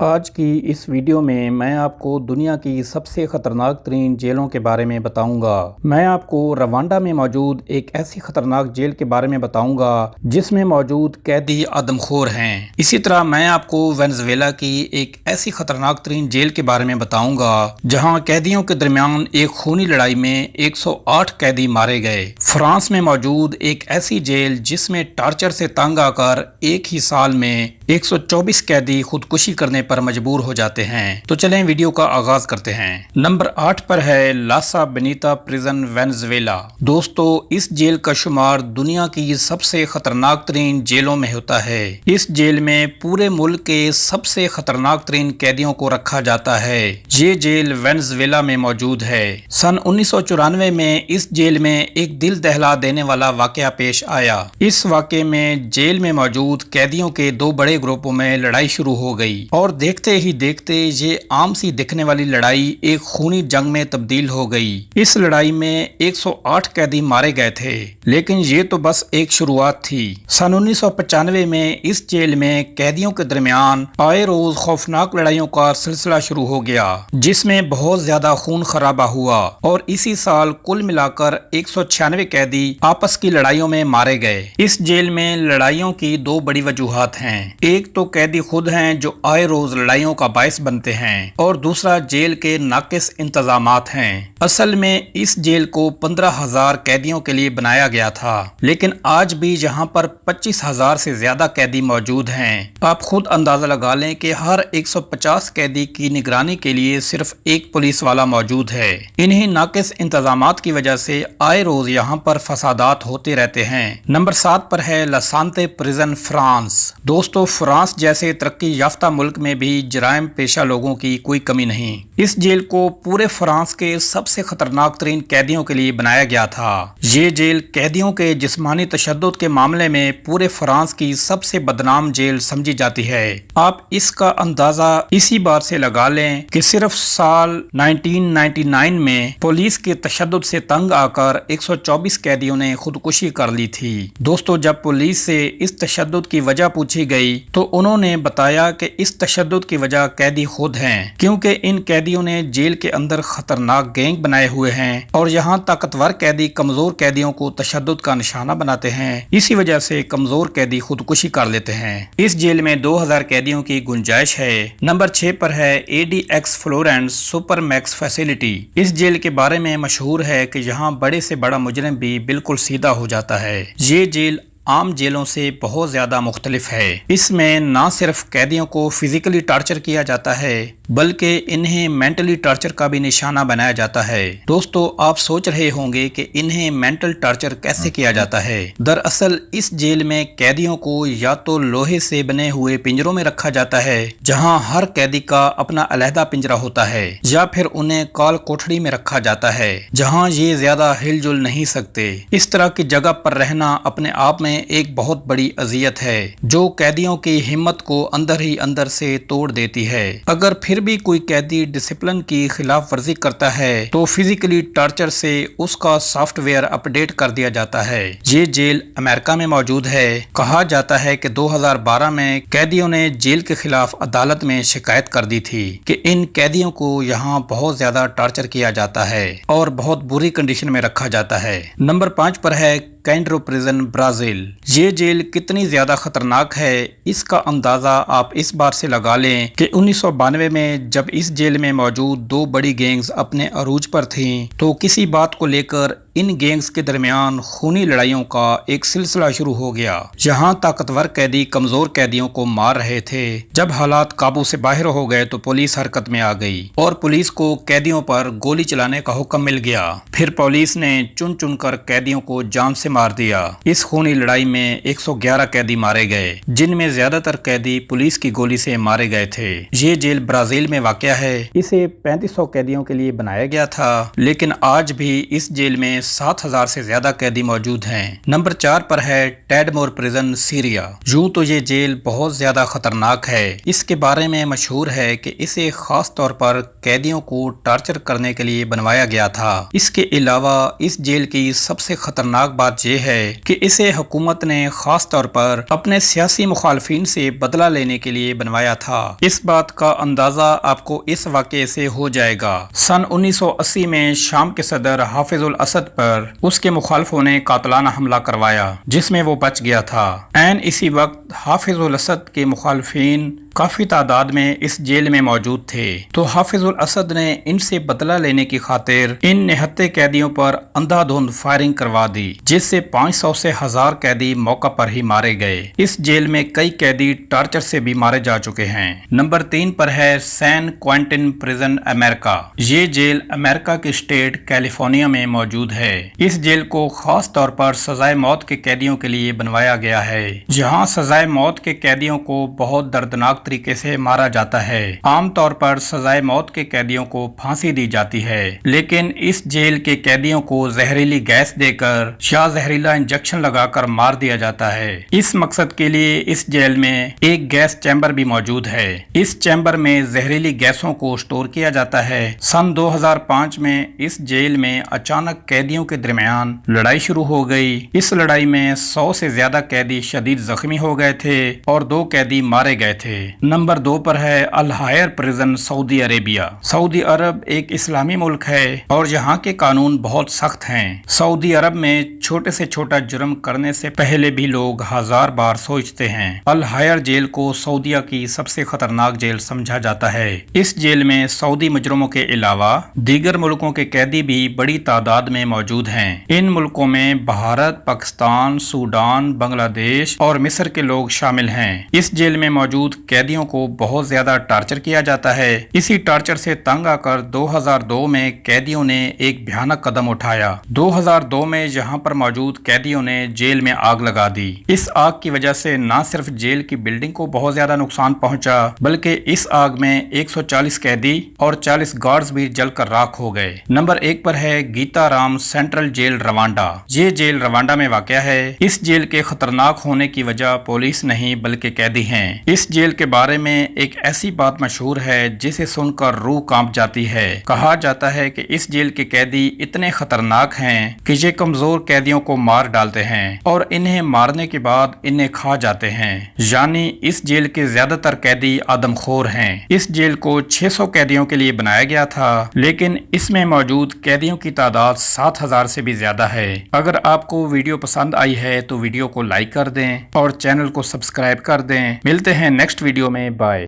آج کی اس ویڈیو میں میں آپ کو دنیا کی سب سے خطرناک ترین جیلوں کے بارے میں بتاؤں گا۔ میں آپ کو روانڈا میں موجود ایک ایسی خطرناک جیل کے بارے میں بتاؤں گا جس میں موجود قیدی آدم خور ہیں۔ اسی طرح میں آپ کو وینزویلا کی ایک ایسی خطرناک ترین جیل کے بارے میں بتاؤں گا جہاں قیدیوں کے درمیان ایک خونی لڑائی میں 108 قیدی مارے گئے۔ فرانس میں موجود ایک ایسی جیل جس میں ٹارچر سے تنگ آ کر ایک ہی سال میں 124 قیدی خودکشی کرنے پر مجبور ہو جاتے ہیں۔ تو چلیں ویڈیو کا آغاز کرتے ہیں۔ نمبر 8 پر ہے لاسا بنیتا پریزن وینزویلا۔ دوستو، اس جیل کا شمار دنیا کی سب سے خطرناک ترین جیلوں میں ہوتا ہے۔ اس جیل میں پورے ملک کے سب سے خطرناک ترین قیدیوں کو رکھا جاتا ہے۔ یہ جیل وینزویلا میں موجود ہے۔ سن 1994 میں اس جیل میں ایک دل دہلا دینے والا واقعہ پیش آیا۔ اس واقعے میں جیل میں موجود قیدیوں کے دو بڑے گروپوں میں لڑائی شروع ہو گئی اور دیکھتے ہی دیکھتے یہ عام سی دکھنے والی لڑائی ایک خونی جنگ میں تبدیل ہو گئی۔ اس لڑائی میں 108 قیدی مارے گئے تھے، لیکن یہ تو بس ایک شروعات تھی۔ سن 1995 میں اس جیل میں قیدیوں کے درمیان آئے روز خوفناک لڑائیوں کا سلسلہ شروع ہو گیا جس میں بہت زیادہ خون خرابہ ہوا، اور اسی سال کل ملا کر 196 قیدی آپس کی لڑائیوں میں مارے گئے۔ اس جیل میں لڑائیوں کی دو بڑی وجوہات ہیں۔ ایک تو قیدی خود ہیں جو آئے روز لڑائیوں کا باعث بنتے ہیں، اور دوسرا جیل کے ناقص انتظامات ہیں۔ اصل میں اس جیل کو 15,000 قیدیوں کے لیے بنایا گیا تھا، لیکن آج بھی یہاں پر 25,000 سے زیادہ قیدی موجود ہیں۔ آپ خود اندازہ لگا لیں کہ ہر 150 قیدی کی نگرانی کے لیے صرف ایک پولیس والا موجود ہے۔ انہی ناقص انتظامات کی وجہ سے آئے روز یہاں پر فسادات ہوتے رہتے ہیں۔ نمبر 7 پر ہے لاسانتے پریزن فرانس۔ دوستو، فرانس جیسے ترقی یافتہ ملک میں بھی جرائم پیشہ لوگوں کی کوئی کمی نہیں۔ اس جیل کو پورے فرانس کے سب سے خطرناک ترین قیدیوں کے لیے بنایا گیا تھا۔ یہ جیل قیدیوں کے جسمانی تشدد کے معاملے میں پورے فرانس کی سب سے بدنام جیل سمجھی جاتی ہے۔ آپ اس کا اندازہ اسی بات سے لگا لیں کہ صرف سال 1999 میں پولیس کے تشدد سے تنگ آ کر 124 قیدیوں نے خودکشی کر لی تھی۔ دوستو، جب پولیس سے اس تشدد کی وجہ پوچھی گئی تو انہوں نے بتایا کہ اس تشدد کی وجہ قیدی خود ہیں، کیونکہ ان قیدیوں نے جیل کے اندر خطرناک گینگ بنائے ہوئے ہیں اور یہاں طاقتور قیدی کمزور قیدیوں کو تشدد کا نشانہ بناتے ہیں۔ اسی وجہ سے کمزور قیدی خودکشی کر لیتے ہیں۔ اس جیل میں 2000 قیدیوں کی گنجائش ہے۔ نمبر 6 پر ہے ADX Florence super max facility. اس جیل کے بارے میں مشہور ہے کہ یہاں بڑے سے بڑا مجرم بھی بالکل سیدھا ہو جاتا ہے۔ یہ جیل عام جیلوں سے بہت زیادہ مختلف ہے۔ اس میں نہ صرف قیدیوں کو فزیکلی ٹارچر کیا جاتا ہے بلکہ انہیں مینٹلی ٹارچر کا بھی نشانہ بنایا جاتا ہے۔ دوستو، آپ سوچ رہے ہوں گے کہ انہیں مینٹل ٹارچر کیسے کیا جاتا ہے۔ دراصل اس جیل میں قیدیوں کو یا تو لوہے سے بنے ہوئے پنجروں میں رکھا جاتا ہے جہاں ہر قیدی کا اپنا علیحدہ پنجرہ ہوتا ہے، یا پھر انہیں کال کوٹھڑی میں رکھا جاتا ہے جہاں یہ زیادہ ہل جل نہیں سکتے۔ اس طرح کی جگہ پر رہنا اپنے آپ میں ایک بہت بڑی اذیت ہے جو قیدیوں کی ہمت کو اندر ہی اندر سے توڑ دیتی ہے۔ اگر پھر بھی کوئی قیدی ڈسپلن کی خلاف ورزی کرتا ہے تو فزیکلی ٹارچر سے اس کا سافٹ ویئر اپ ڈیٹ کر دیا جاتا ہے۔ یہ جیل امریکہ میں موجود ہے۔ کہا جاتا ہے کہ 2012 میں قیدیوں نے جیل کے خلاف عدالت میں شکایت کر دی تھی کہ ان قیدیوں کو یہاں بہت زیادہ ٹارچر کیا جاتا ہے اور بہت بری کنڈیشن میں رکھا جاتا ہے۔ نمبر 5 پر ہے کینڈرو پریزن برازیل۔ یہ جیل کتنی زیادہ خطرناک ہے اس کا اندازہ آپ اس بات سے لگا لیں کہ 1992 میں جب اس جیل میں موجود دو بڑی گینگز اپنے عروج پر تھیں تو کسی بات کو لے کر ان گینگز کے درمیان خونی لڑائیوں کا ایک سلسلہ شروع ہو گیا۔ یہاں طاقتور قیدی کمزور قیدیوں کو مار رہے تھے۔ جب حالات قابو سے باہر ہو گئے تو پولیس حرکت میں آ گئی اور پولیس کو قیدیوں پر گولی چلانے کا حکم مل گیا۔ پھر پولیس نے چن چن کر قیدیوں کو جان سے مار دیا۔ اس خونی لڑائی میں 111 قیدی مارے گئے، جن میں زیادہ تر قیدی پولیس کی گولی سے مارے گئے تھے۔ یہ جیل برازیل میں واقع ہے۔ اسے 3500 قیدیوں کے لیے بنایا گیا تھا، لیکن آج بھی اس جیل میں 7,000 سے زیادہ قیدی موجود ہیں۔ نمبر 4 پر ہے ٹیڈمور پریزن سیریا۔ یوں تو یہ جیل بہت زیادہ خطرناک ہے۔ اس کے بارے میں مشہور ہے کہ اسے خاص طور پر قیدیوں کو ٹارچر کرنے کے لیے بنوایا گیا تھا۔ اس کے علاوہ اس جیل کی سب سے خطرناک بات یہ ہے کہ اسے حکومت نے خاص طور پر اپنے سیاسی مخالفین سے بدلہ لینے کے لیے بنوایا تھا۔ اس بات کا اندازہ آپ کو اس واقعے سے ہو جائے گا۔ سن 1980 میں شام کے صدر حافظ الاسد پر اس کے مخالفوں نے قاتلانہ حملہ کروایا جس میں وہ بچ گیا تھا۔ عین اسی وقت حافظ الاسد کے مخالفین کافی تعداد میں اس جیل میں موجود تھے، تو حافظ الاسد نے ان سے بدلہ لینے کی خاطر ان نہتے قیدیوں پر اندھا دھند فائرنگ کروا دی، جس سے 500 سے 1000 قیدی موقع پر ہی مارے گئے۔ اس جیل میں کئی قیدی ٹارچر سے بھی مارے جا چکے ہیں۔ نمبر 3 پر ہے سین کوئنٹن پریزن امریکہ۔ یہ جیل امریکہ کے اسٹیٹ کیلیفورنیا میں موجود ہے۔ اس جیل کو خاص طور پر سزائے موت کے قیدیوں کے لیے بنوایا گیا ہے، جہاں سزائے موت کے قیدیوں کو بہت دردناک طریقے سے مارا جاتا ہے۔ عام طور پر سزائے موت کے قیدیوں کو پھانسی دی جاتی ہے، لیکن اس جیل کے قیدیوں کو زہریلی گیس دے کر یا زہریلا انجیکشن لگا کر مار دیا جاتا ہے۔ اس مقصد کے لیے اس جیل میں ایک گیس چیمبر بھی موجود ہے۔ اس چیمبر میں زہریلی گیسوں کو سٹور کیا جاتا ہے۔ سن 2005 میں اس جیل میں اچانک قیدیوں کے درمیان لڑائی شروع ہو گئی۔ اس لڑائی میں 100 سے زیادہ قیدی شدید زخمی ہو گئے تھے اور 2 قیدی مارے گئے تھے۔ نمبر 2 پر ہے الحائر پریزن سعودی عربیہ۔ سعودی عرب ایک اسلامی ملک ہے اور یہاں کے قانون بہت سخت ہیں۔ سعودی عرب میں چھوٹے سے چھوٹا جرم کرنے سے پہلے بھی لوگ 1000 بار سوچتے ہیں۔ الحائر جیل کو سعودیہ کی سب سے خطرناک جیل سمجھا جاتا ہے۔ اس جیل میں سعودی مجرموں کے علاوہ دیگر ملکوں کے قیدی بھی بڑی تعداد میں موجود ہیں۔ ان ملکوں میں بھارت، پاکستان، سوڈان، بنگلہ دیش اور مصر کے لوگ شامل ہیں۔ اس جیل میں موجود قیدیوں کو بہت زیادہ ٹارچر کیا جاتا ہے۔ اسی ٹارچر سے تنگ آ کر 2002 میں قیدیوں نے ایک بھیانک قدم اٹھایا۔ 2002 میں یہاں پر موجود قیدیوں نے جیل میں آگ لگا دی۔ اس آگ کی وجہ سے نہ صرف جیل کی بلڈنگ کو بہت زیادہ نقصان پہنچا، بلکہ اس آگ میں 140 قیدی اور 40 گارڈز بھی جل کر راکھ ہو گئے۔ نمبر 1 پر ہے Gitarama central jail Rwanda. یہ جیل روانڈا میں واقع ہے۔ اس جیل کے خطرناک ہونے کی وجہ پولیس نہیں بلکہ قیدی ہیں۔ اس جیل کے بارے میں ایک ایسی بات مشہور ہے جسے سن کر روح کانپ جاتی ہے۔ کہا جاتا ہے کہ اس جیل کے قیدی اتنے خطرناک ہیں کہ یہ کمزور قیدیوں کو مار ڈالتے ہیں اور انہیں مارنے کے بعد انہیں کھا جاتے ہیں، یعنی اس جیل کے زیادہ تر قیدی آدم خور ہیں۔ اس جیل کو 600 قیدیوں کے لیے بنایا گیا تھا، لیکن اس میں موجود قیدیوں کی تعداد 7000 سے بھی زیادہ ہے۔ اگر آپ کو ویڈیو پسند آئی ہے تو ویڈیو کو لائک کر دیں اور چینل کو سبسکرائب کر دیں۔ ملتے ہیں نیکسٹ ویڈیو میں، بائے۔